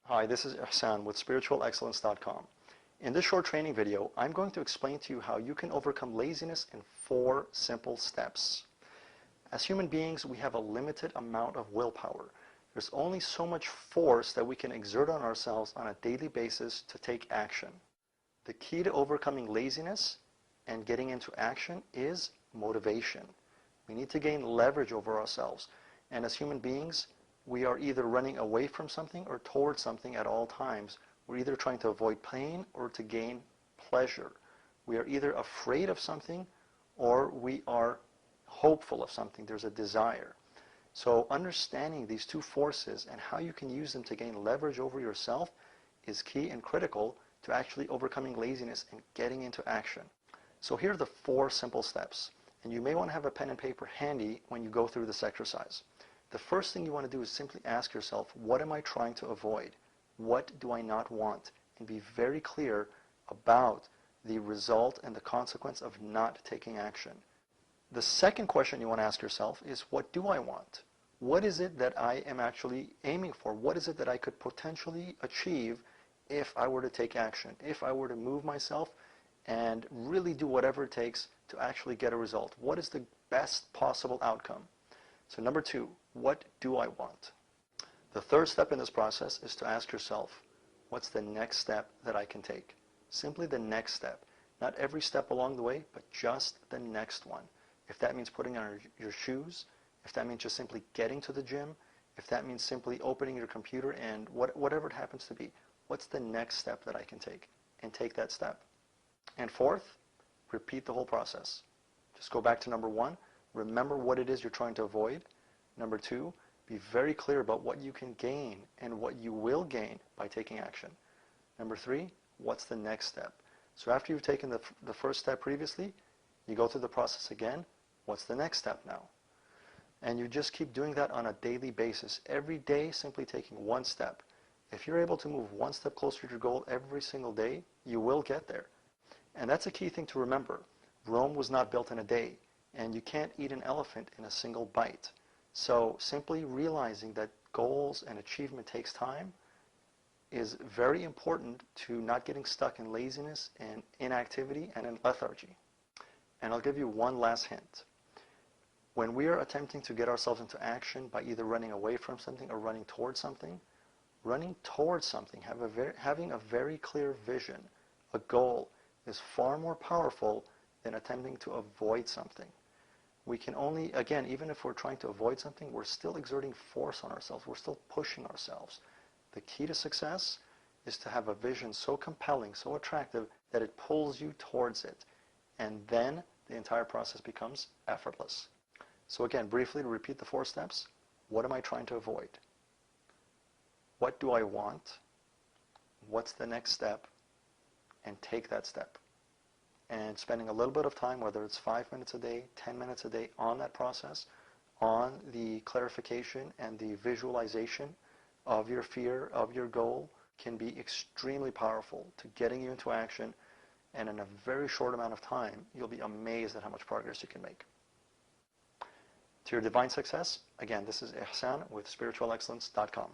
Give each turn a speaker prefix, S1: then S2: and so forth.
S1: Hi, this is Ihsan with spiritualexcellence.com. In this short training video, I'm going to explain to you how you can overcome laziness in 4 simple steps. As human beings, we have a limited amount of willpower. There's only so much force that we can exert on ourselves on a daily basis to take action. The key to overcoming laziness and getting into action is motivation. We need to gain leverage over ourselves. And as human beings, we are either running away from something or towards something at all times. We're either trying to avoid pain or to gain pleasure. We are either afraid of something or we are hopeful of something. There's a desire. So understanding these 2 forces and how you can use them to gain leverage over yourself is key and critical to actually overcoming laziness and getting into action. So here are the 4 simple steps. And you may want to have a pen and paper handy when you go through this exercise. The first thing you want to do is simply ask yourself, what am I trying to avoid? What do I not want? And be very clear about the result and the consequence of not taking action. The second question you want to ask yourself is, what do I want? What is it that I am actually aiming for? What is it that I could potentially achieve if I were to take action? If I were to move myself and really do whatever it takes to actually get a result? What is the best possible outcome? So number 2, what do I want? The third step in this process is to ask yourself, what's the next step that I can take? Simply the next step. Not every step along the way, but just the next one. If that means putting on your shoes, if that means just simply getting to the gym, if that means simply opening your computer and whatever it happens to be, what's the next step that I can take? And take that step. And fourth, repeat the whole process. Just go back to number 1. Remember what it is you're trying to avoid. Number 2, be very clear about what you can gain and what you will gain by taking action. Number 3, what's the next step? So after you've taken the first step previously, you go through the process again. What's the next step now? And you just keep doing that on a daily basis. Every day, simply taking 1 step. If you're able to move 1 step closer to your goal every single day, you will get there. And that's a key thing to remember. Rome was not built in a day. And you can't eat an elephant in a single bite. So simply realizing that goals and achievement takes time is very important to not getting stuck in laziness and inactivity and in lethargy. And I'll give you one last hint. When we are attempting to get ourselves into action by either running away from something or running towards something, having a very clear vision, a goal, is far more powerful than attempting to avoid something. We can only, again, even if we're trying to avoid something, we're still exerting force on ourselves. We're still pushing ourselves. The key to success is to have a vision so compelling, so attractive, that it pulls you towards it. And then the entire process becomes effortless. So again, briefly to repeat the 4 steps, what am I trying to avoid? What do I want? What's the next step? And take that step. And spending a little bit of time, whether it's 5 minutes a day, 10 minutes a day, on that process, on the clarification and the visualization of your fear, of your goal, can be extremely powerful to getting you into action. And in a very short amount of time, you'll be amazed at how much progress you can make. To your divine success, again, this is Ihsan with spiritualexcellence.com.